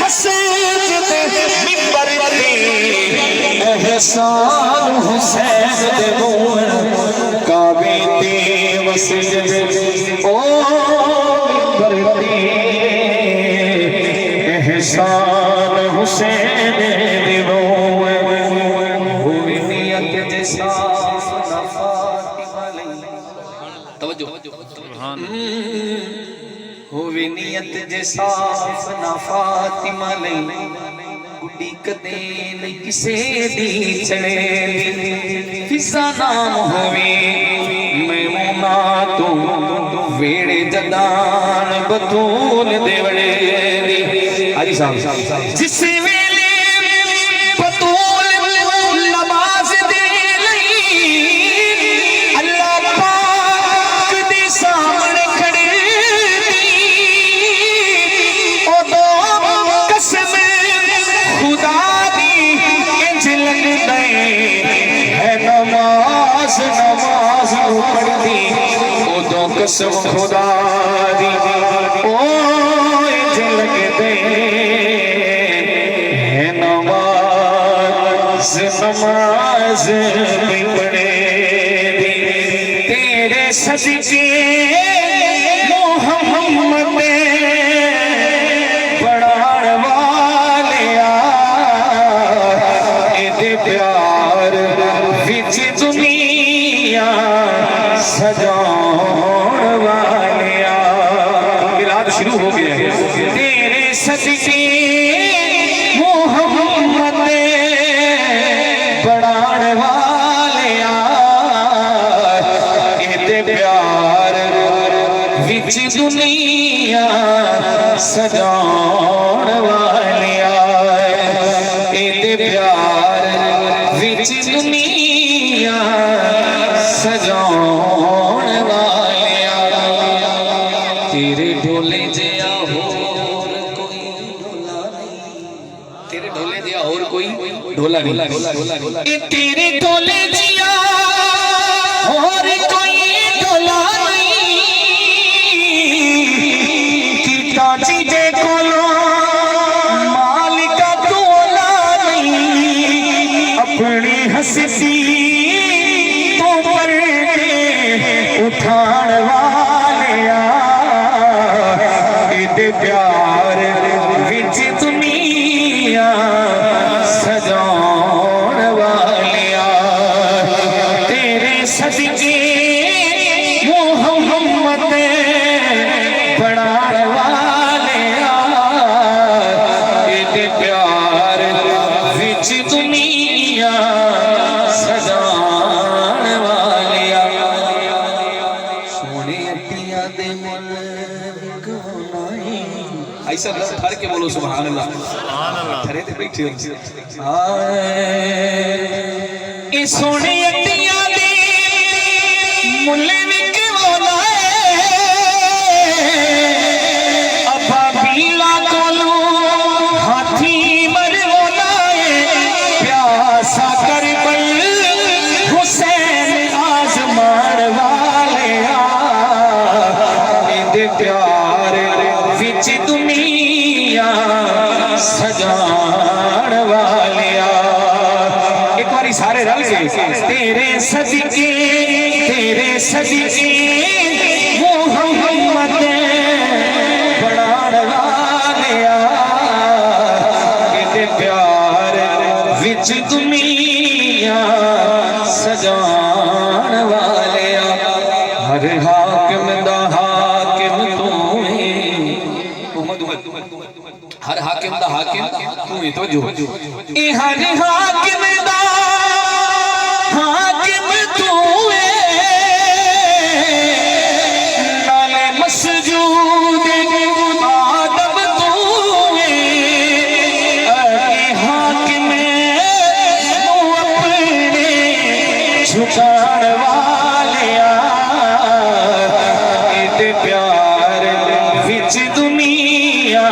मस्जिद मिंबर ते एहसान हुसैन दे मून काबे ते मस्जिद ओ मिंबर ते एहसान हुसैन दे मून हुई नियत जैसा तवज्जो होवे नियत जे साफ ना फातिमा लई गुड्डी कदे नहीं किसे दी चले फिसा नाम होवे मैमूना तू वेड़े जदान बतूल देवड़े हाजी साहब जिस वेले बतूल नमाज दे लई अल्लाह पाक दे सामने नमाज पढ़ती उदो कसम खुदा दी ओ लगते है नमाज नमाज पढ़े तेरे सदके मोहम्मद बढ़ाण वाले ए प्यार विच दुनिया सजाउण वालिया मिलाद शुरू हो गया है तेरे सदके मोहम्मद बढ़ाण वालिया ए प्यार विच दुनिया सजाउण वालिया ए प्यार विच दुनिया सजाउण वालिया तेरे ढोले जिया होर कोई ढोला नहीं तेरे ढोले जिया होर कोई ढोला नहीं तेरे ढोले जिया होर कोई ढोला नहीं कीता चीजे कोलो मालिका तोला नहीं अपनी हंसी उठाण वालिया ए प्यार विच दुनिया सजाउण वालिया तेरे सदके मोहम्मद बढ़ाण वालिया ए प्यार विच दुनिया सजाउण वालिया ऐसा खड़ के बोलो सुभान अल्लाह खड़े ते बैठे हो ए सोने अटिया दे मुल्ले विच बोला अबा बीला कोलू हाथी मरवोला प्यासा करबल हुसैन आजमान वाले ए प्यार विच दुनिया सजाण वालिया एक बारी सारे रल के तेरे सदके मोहम्मद बढ़ाण वालिया ए प्यार विच दुनिया सजाण वालिया हर हाकिम दा हाकिम तू हर हाकिम दा हाकिम तू ही तो जो ए हर हाकिम दा हाकिम तू नाले मसजूद आदम तू ए हाकिम तू अपने झुकाण वालिया ए प्यार विच दुनिया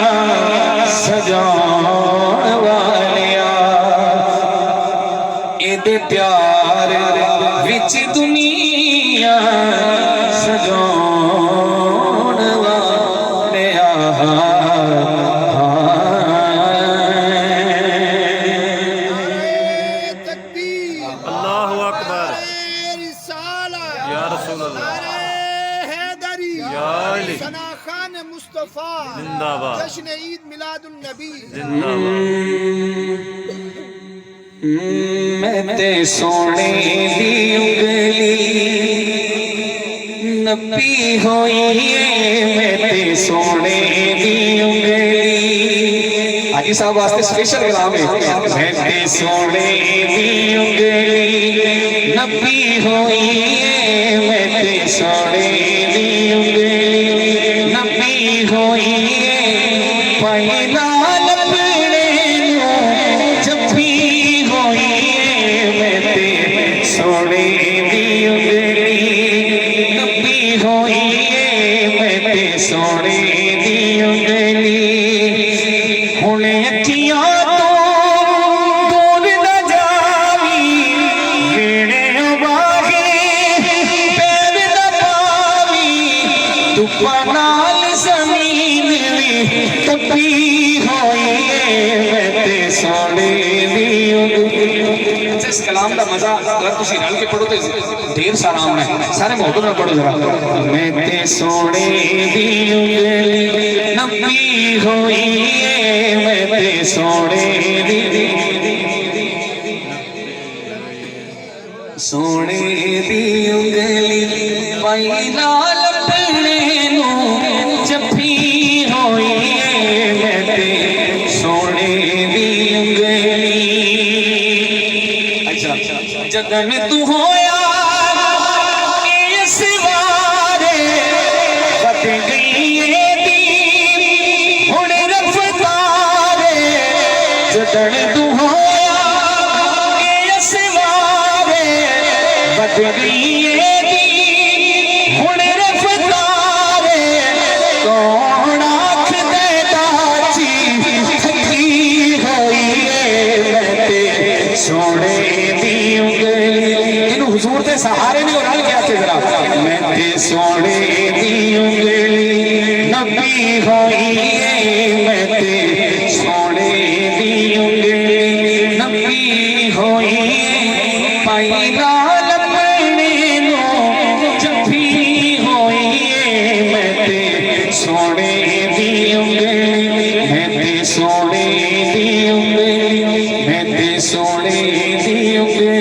सजाउण वालिया ए प्यार विच दुनिया ईद मिलादुन नबी। मैं ते सोने दी उंगली नबी होई है, मैं ते सोने दी उंगली। हाजी साहब वास्ते स्पेशल कलाम है। मैं ते सोने दी उंगली नबी होई है, मैं ते सोने दी उंगली नबी होई है। पहिला लपड़े नो जफ्फी होई है, मैं ते सोने दी उंगली नबी होई है, मैं ते सोने दी उंगली। हुण अखियां तो दूर न जावी, गेड़े बागे पैर न पावी, धुप्पा नाल ज़मीन भी तपी होई है, मैं ते सोने दी उंगली। इस कलाम का मजा अगर तुम रल के पढ़ो तो ढेर सारा आना है। सारे मोहब्बत में पढ़ो जरा। मैं ते सोने दी उंगली नबी होई है, मैं ते सोने दी सोने दी उंगली पहिला लपड़े नो जफ्फी होई है, मैं ते सोने दी उंगली। जदन तू होया इस वारे बद गई दी हुण रफ्तारे। जदन तू होया इस वारे बद गई दी हुण रफ्तारे। कौन आख दे दाची थकी होई है, मैं ते सोने दी उंगली। इन हुजूर के सहारे नहीं रल के आते जरा। मैं ते सोने दी उंगली नबी होई है, मैं ते सोने दी उंगली नबी होई है। पहिला लपड़े नो जफ्फी होई है, मैं ते सोने दी उंगली मैं ते सोने दी उंगली मैं ते सोने दी उंगली।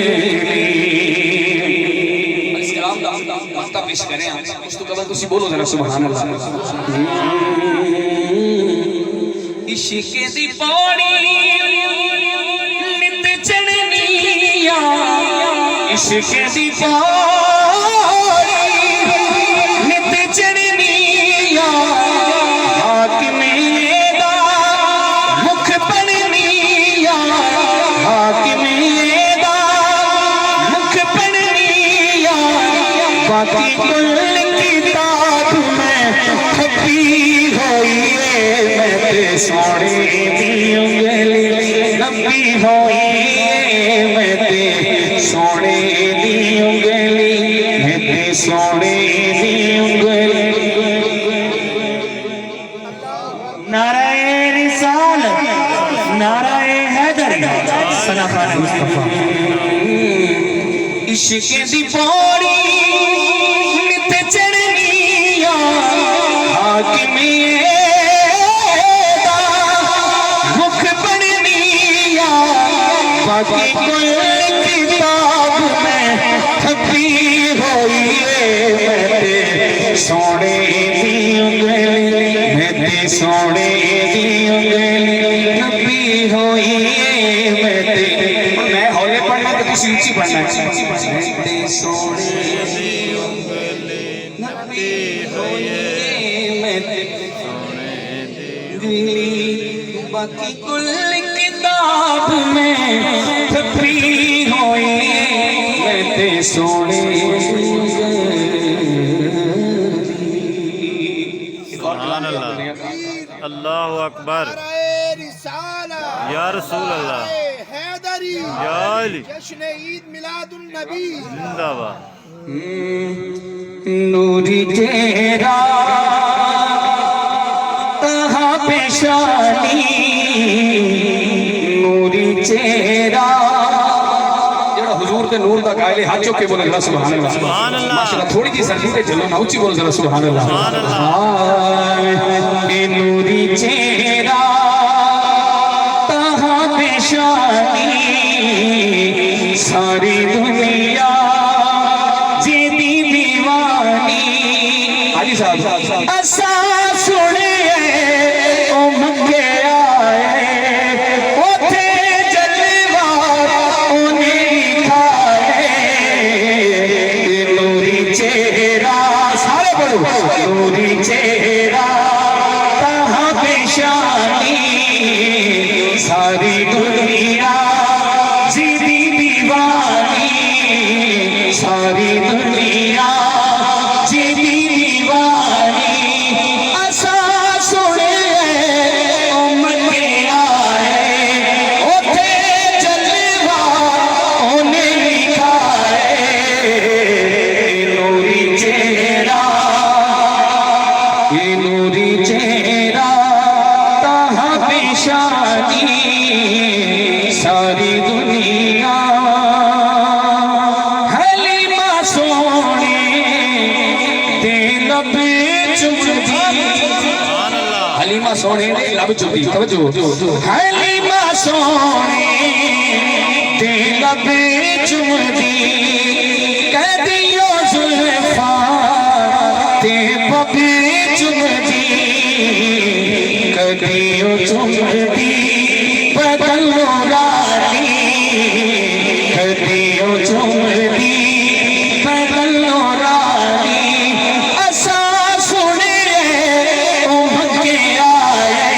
पेश करें उस तो कबल तुसी बोलो जरा सुभान अल्लाह। इश्क दी पौड़ी नित चढ़निया, इश्क दी पौड़ी नित चढ़निया। हाकिमे दा मुख पढ़निया, हाकिमे दा मुख पढ़निया। बाकी कुल किताब में खपी होई है, मैं ते सोने दी उंगली नबी होई है, मैं ते सोने दी उंगली मैं ते सोने दी उंगली। नाराए रिसालत नाराए हैदरी सलाफा मुस्तफा। इश्क दी पौड़ी नित चढ़निया, हाकिमे दा मुख पढ़निया। बाकी कुल किताब में खपी होई है, मैं ते सोने दी उंगली मैं ते सोने दी उंगली नबी होई है, मैं ते। मैं हौले पढ़ना तो तुसी ऊंची पढ़ना है। मैं ते सोने दी उंगली नबी होई है, मैं ते सोने दी उंगली। बाकी कुल किताब में खपी होई है, मैं ते सोने दी उंगली। अल्लाह अकबर या रसूल अल्लाह हैदरी या अली जश्न ईद मिलादुन नबी। जिंदाबाद। नूरी तेरा तहा पेशानी, नूरी चेहरा जेड़ा हुजूर के नूर दा कायले हाथ चुक के बोले जरा सुभान अल्लाह। सुभान अल्लाह। माशाअल्लाह थोड़ी जी सर्दी ते चलो ना ऊंची बोलो जरा सुभान अल्लाह। सुभान अल्लाह। नूरी चेहरा सारी दुनिया जिदी दीवानी सारी दुनिया जिदी दीवानी असा सुने उम्मते आए उठे जलवा उन्हें लिखाए नूरी चेहरा ताहा पेशानी सारी दुनिया हलीमा सोने दे लब चुमदी हलीमा सोने दे लब चुमदी तवज्जो हलीमा सोने दे लब चुमदी कहदियो जुल्फा ते पपी चुमदी कदियो चुमदी बदल रानी कदियो चुमदी बदल रानी असा सुने उमके आए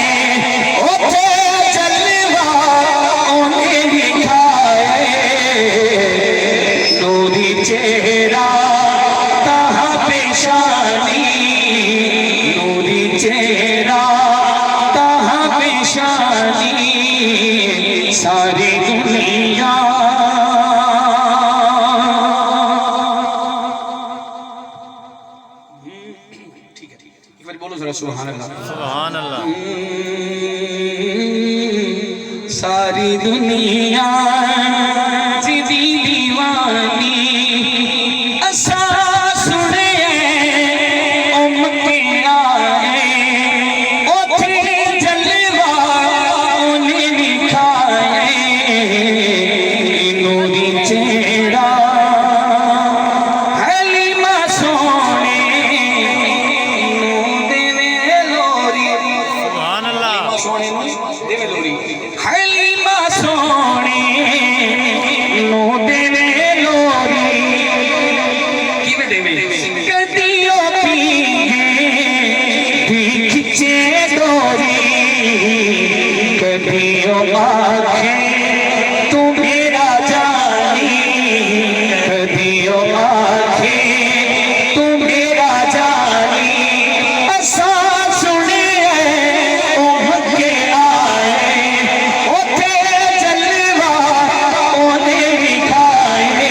उठे जलवा उन्हें दिखाए नूरी चेहरा ताहा पेशानी नूरी चेहरा ताहा पेशानी सारी दुनिया ठीक है एक बार बोलो जरा सुभान अल्लाह सुभान अल्लाह सारी दुनिया जिदी दीवानी असा सुने उम्मते आए उठे जलवा उन्हें लिखाए नूरी चेहरा हलीमा सोने नू देवे लोरी सुभान अल्लाह सोने नू देवे लोरी हलीमा सोने नू देवे लोरी किवें देवे कदियो पीगे दी खिचे डोरी कदियो आखे तू मेरा जानी कदियो आखे तू मेरा जानी असा सुने उमके आए उठे जलवा उन्हें दिखाए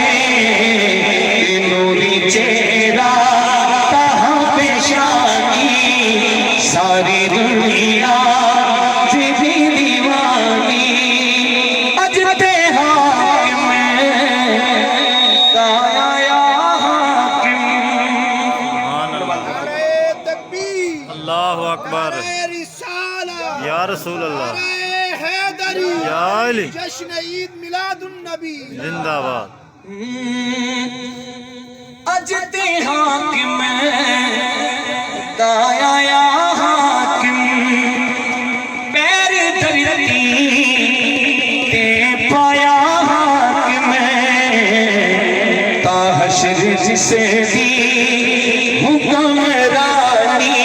नूरी चेहरा ताहा पेशानी सारी दुनिया जिदी दीवानी अजते हाकिम दाया हाकिम सुभान अल्लाह नारे तकबीर अल्लाहु अकबर नारे रिसाला या रसूल अल्लाह नारे हैदरी या अली जश्न ईद मिलादुन नबी जिंदाबाद अजते हाकिम दाया हाकिम पैर धरती ते पाया हाकिम ता हश्र जिसे दी हुक्मरानी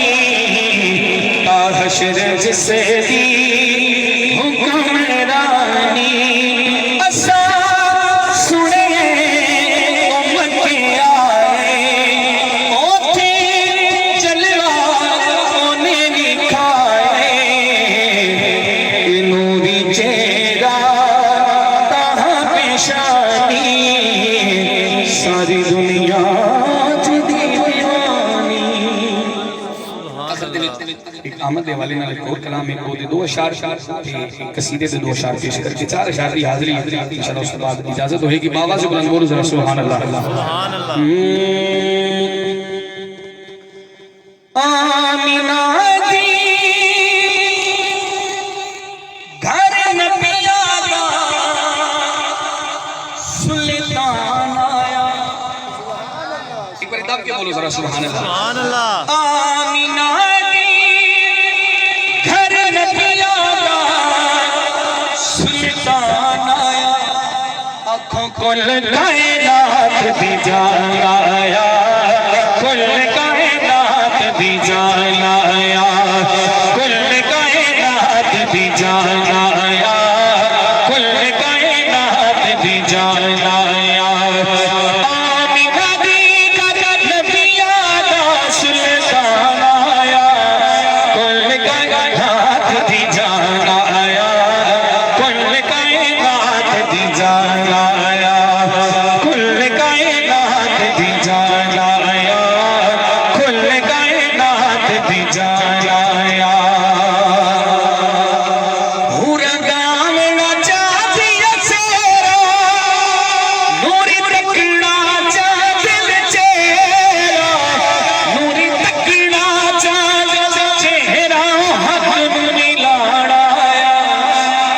ता हश्र जिसे दी हुक्मरानी असा सुने उम्मते आए उठे जलवा उन्हें दिखाए नूरी चेहरा ताहा पेशानी सारी दुनिया जिदी दीवानी अहमद दे वाले नाल कोर कलाम में को दे दो अशार ते कसीदे दे दो अशार पेश करके चार अशार दी हाजिरी इंशाअल्लाह उसके बाद इजाजत होएगी बाबा से बुलंद बोलो जरा सुभान अल्लाह सुभान अल्लाह आमिना दी घर नबिया दा सुल्तान आया एक बार दब के बोलो जरा सुभान अल्लाह सुभान अल्लाह आमिना दी घर नबिया दा सुल्तान आया आँखों कुल कायनात दी जान आया कुल कायनात दी जान आया कुल कायनात दी जान आया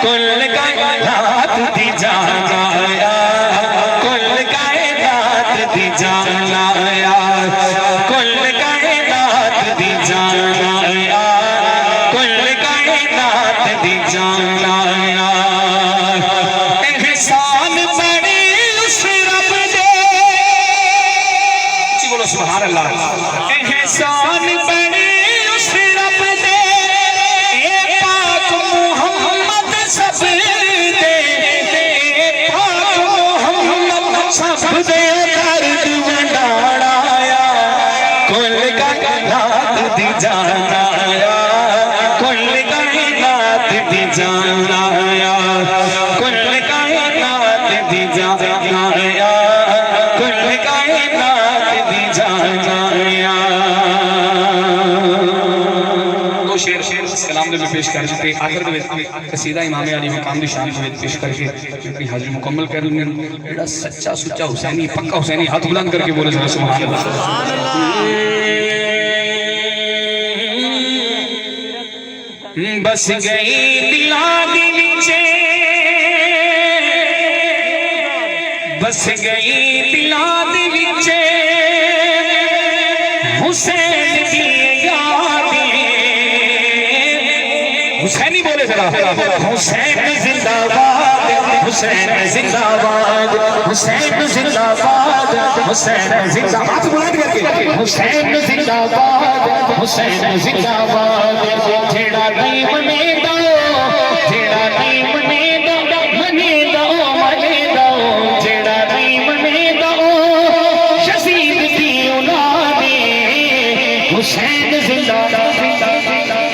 कुल कायनात दी जान आया, कुल कायनात दी जान आया, कुल कायनात दी जान आया, कुल कायनात दी जान आया। एहसान बड़े उस रब दे, जी बोलो सुभान अल्लाह। एहसान बड़े उस रब दे, ए पाक मुहम्मद सब दे, ए पाक मुहम्मद सब दे दर्द वंडाया, कुल कायनात दी जान आया, कुल कायनात दी जान आया, कुल कायनात दी जान आया, कुल कायनात दी जान आया। दो शेर कलाम दे पेश कर चुके, आखिर दे कसीदा इमाम अली मकाम दी शान दे पेश करके अपनी हाजिरी मुकम्मल कर लेंगे। जेड़ा सच्चा सुच्चा हुसैनी पक्का हुसैनी हाथ बुलंद करके बोले जरा सुभान अल्लाह। बस गई दिलां दे विचे, बस गई दिलां दे विचे हुसैन दी यादें। हुसैनी बोले जरा, हुसैन जिंदाबाद, हुसैन जिंदाबाद, हुसैन जिंदाबाद, हुसैन जिंदाबाद, हाथ बुलंद करके हुसैन जिंदाबाद, हुसैन जिंदाबाद। जेड़ा नहीं मनेदा, जेड़ा नहीं मनेदा, मनेदा मनेदा, जेड़ा नहीं मनेदा यजीद दी औलादे। हुसैन जिंदाबाद,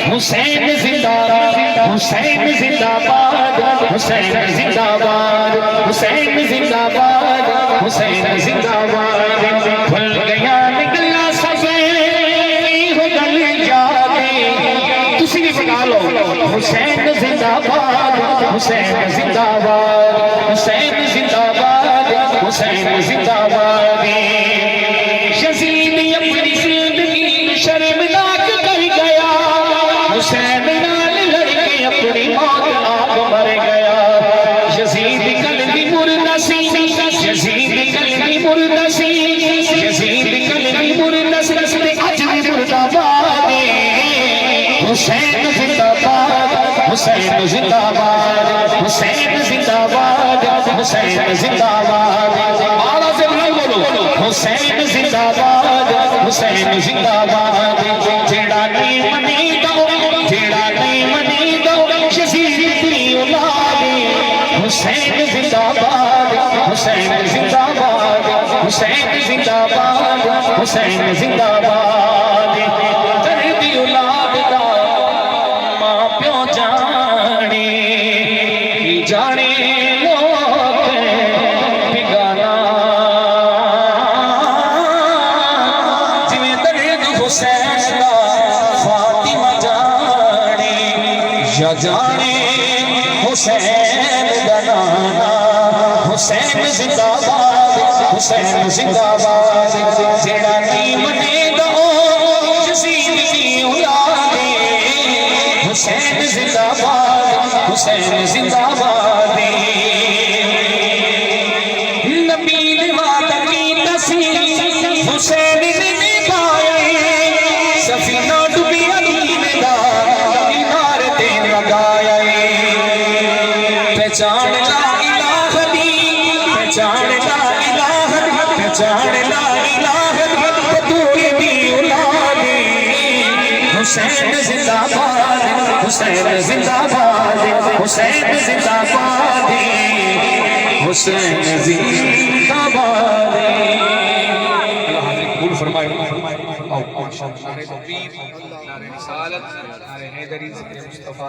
हुसैन जिंदाबाद, हुसैन जिंदाबाद, हुसैन जिंदाबाद, हुसैन जिंदाबाद, हुसैन जिंदाबाद। भूल गया निकला सफे हो गल यादे, तुसी भी बना लो। हुसैन जिंदाबाद, हुसैन जिंदाबाद, हुसैन जिंदाबाद, हुसैन जिंदाबाद। यजीद अपनी जिंदगी शर्मनाक कर गया, हुसैन नाल लड़के अपनी मौत आप मर गया। यजीद कलबी मुर्दा सी, यजीद कलबी मुर्दा सी, यजीद कलबी मुर्दा सी, अज भी मुर्दाबाद। हुसैन जिंदाबाद, हुसैन जिंदाबाद, हुसैन जिंदाबाद, हुसैन जिंदाबाद। आवाज़ से बोलो, हुसैन जिंदाबाद, हुसैन जिंदाबाद। जेड़ा नहीं मनेदा, जेड़ा नहीं मनेदा यजीद दी औलादे। हुसैन जिंदाबाद, हुसैन जिंदाबाद, हुसैन जिंदाबाद, हुसैन जिंदाबाद। दर्द औलाद दा मां प्यो जाने, जाने लोग बिगाना। जिवें दर्द हुसैन दा फातिमा जाने, या जाने हुसैन दा नाना। हुसैन जिंदाबाद, हुसैन जिंदाबाद। जेड़ा नहीं मनेदा यजीद दी औलादे। हुसैन जिंदाबाद, हुसैन जिंदाबाद। नबी ने वादा कीता सी, हुसैन ने निभाया। सफीना डुबी अमीन दा इमारत लगाया। पहचान ला इलाह दी, पहचान ला इलाह, पहचान ला इलाह तू दी औलादे। हुसैन जिंदाबाद, हुसैन जिंदाबाद, हुसैन जिंदाबाद, हुसैन जिंदाबाद। कबूल फरमाए। आओ नारे तकबीर, नारे रिसालत, नारे हैदरी, जिक्र मुस्तफा।